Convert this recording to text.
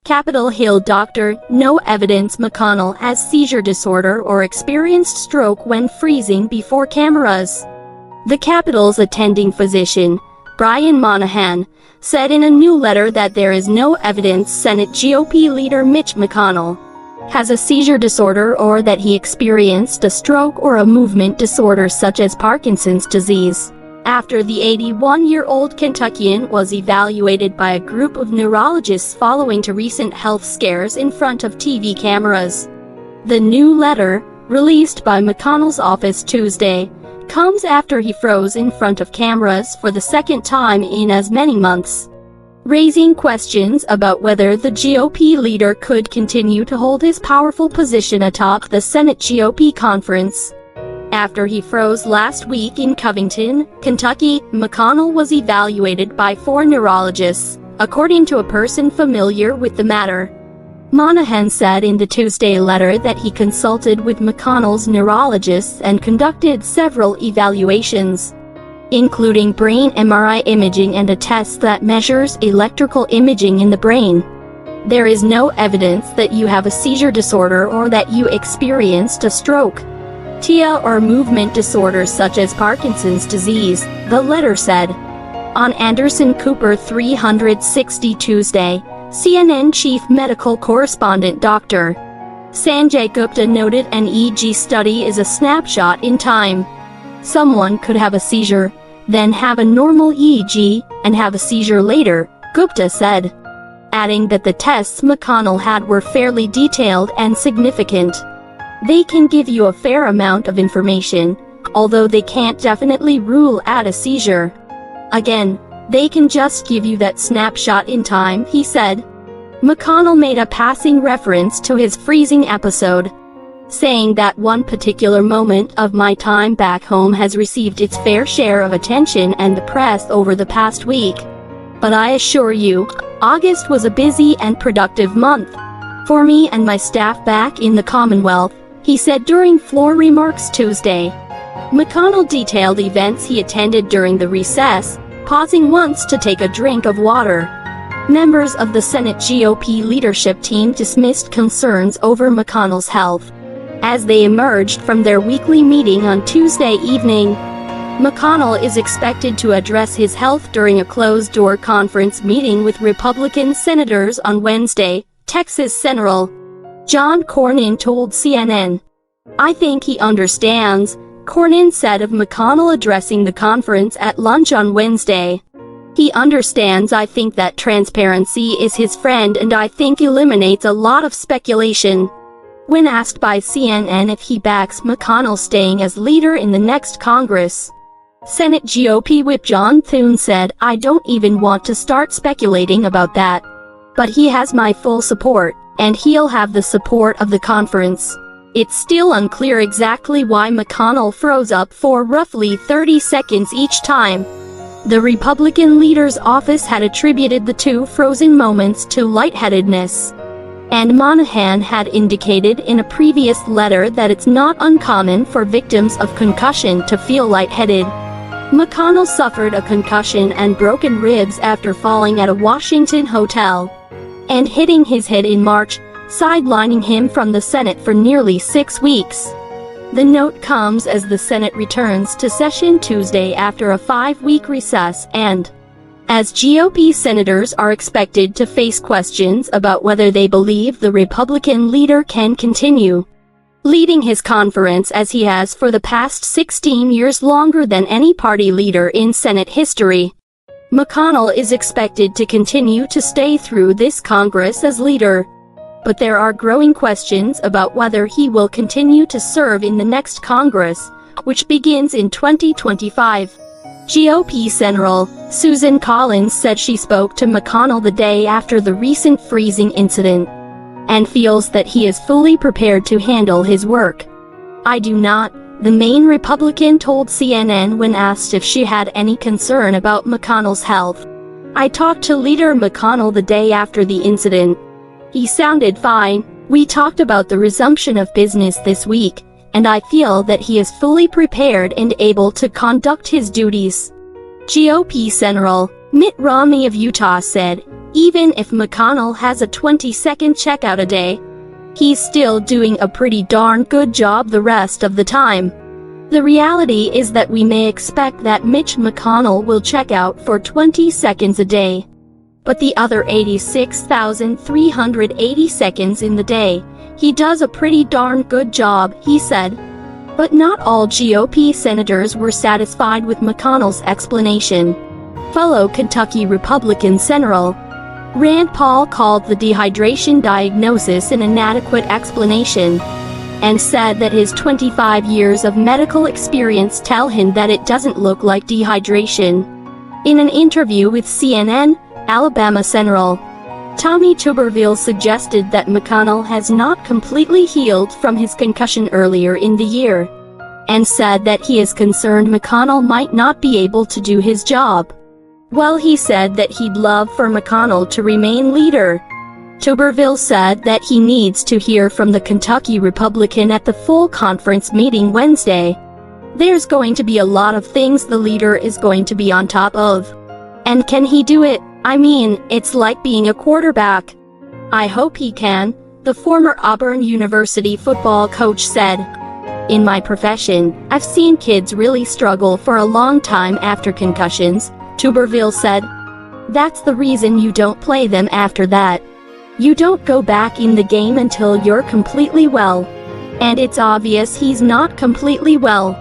Capitol Hill doctor, no evidence McConnell has seizure disorder or experienced stroke when freezing before cameras. The Capitol's attending physician, Brian Monahan, said in a new letter that there is no evidence Senate GOP leader Mitch McConnell has a seizure disorder or that he experienced a stroke or a movement disorder such as Parkinson's disease, after the 81-year-old Kentuckian was evaluated by a group of neurologists following to recent health scares in front of TV cameras. The new letter, released by McConnell's office Tuesday, comes after he froze in front of cameras for the second time in as many months, raising questions about whether the GOP leader could continue to hold his powerful position atop the Senate GOP conference. After he froze last week in Covington, Kentucky, McConnell was evaluated by 4 neurologists, according to a person familiar with the matter. Monahan said in the Tuesday letter that he consulted with McConnell's neurologists and conducted several evaluations, including brain MRI imaging and a test that measures electrical imaging in the brain. There is no evidence that you have a seizure disorder or that you experienced a stroke, TIA, or movement disorders such as Parkinson's disease, the letter said. On Anderson Cooper 360 Tuesday, CNN chief medical correspondent Dr. Sanjay Gupta noted an EEG study is a snapshot in time. Someone could have a seizure, then have a normal EEG, and have a seizure later, Gupta said, adding that the tests McConnell had were fairly detailed and significant. They can give you a fair amount of information, although they can't definitely rule out a seizure. Again, they can just give you that snapshot in time, he said. McConnell made a passing reference to his freezing episode, saying that one particular moment of my time back home has received its fair share of attention and the press over the past week. But I assure you, August was a busy and productive month for me and my staff back in the Commonwealth, he said during floor remarks Tuesday. McConnell detailed events he attended during the recess, pausing once to take a drink of water. Members of the Senate GOP leadership team dismissed concerns over McConnell's health as they emerged from their weekly meeting on Tuesday evening. McConnell is expected to address his health during a closed-door conference meeting with Republican senators on Wednesday, Texas Senator John Cornyn told CNN. I think he understands, Cornyn said of McConnell addressing the conference at lunch on Wednesday. He understands. I think that transparency is his friend and I think eliminates a lot of speculation. When asked by CNN if he backs McConnell staying as leader in the next Congress, Senate GOP Whip John Thune said, I don't even want to start speculating about that. But he has my full support, and he'll have the support of the conference. It's still unclear exactly why McConnell froze up for roughly 30 seconds each time. The Republican leader's office had attributed the 2 frozen moments to lightheadedness, and Monahan had indicated in a previous letter that it's not uncommon for victims of concussion to feel lightheaded. McConnell suffered a concussion and broken ribs after falling at a Washington hotel and hitting his head in March, sidelining him from the Senate for nearly 6 weeks. The note comes as the Senate returns to session Tuesday after a 5-week recess and as GOP senators are expected to face questions about whether they believe the Republican leader can continue leading his conference as he has for the past 16 years, longer than any party leader in Senate history. McConnell is expected to continue to stay through this Congress as leader, but there are growing questions about whether he will continue to serve in the next Congress, which begins in 2025. GOP Senator Susan Collins said she spoke to McConnell the day after the recent freezing incident and feels that he is fully prepared to handle his work. I do not, the main Republican told CNN when asked if she had any concern about McConnell's health. I talked to Leader McConnell the day after the incident. He sounded fine. We talked about the resumption of business this week, and I feel that he is fully prepared and able to conduct his duties. GOP Senator Mitt Romney of Utah said, even if McConnell has a 20-second checkout a day, he's still doing a pretty darn good job the rest of the time. The reality is that we may expect that Mitch McConnell will check out for 20 seconds a day. But the other 86,380 seconds in the day, he does a pretty darn good job, he said. But not all GOP senators were satisfied with McConnell's explanation. Fellow Kentucky Republican Senator Rand Paul called the dehydration diagnosis an inadequate explanation, and said that his 25 years of medical experience tell him that it doesn't look like dehydration. In an interview with CNN, Alabama Senator Tommy Tuberville suggested that McConnell has not completely healed from his concussion earlier in the year, and said that he is concerned McConnell might not be able to do his job. Well, he said that he'd love for McConnell to remain leader. Tuberville said that he needs to hear from the Kentucky Republican at the full conference meeting Wednesday. There's going to be a lot of things the leader is going to be on top of. And can he do it? I mean, it's like being a quarterback. I hope he can, the former Auburn University football coach said. In my profession, I've seen kids really struggle for a long time after concussions, Tuberville said. That's the reason you don't play them after that. You don't go back in the game until you're completely well. And it's obvious he's not completely well.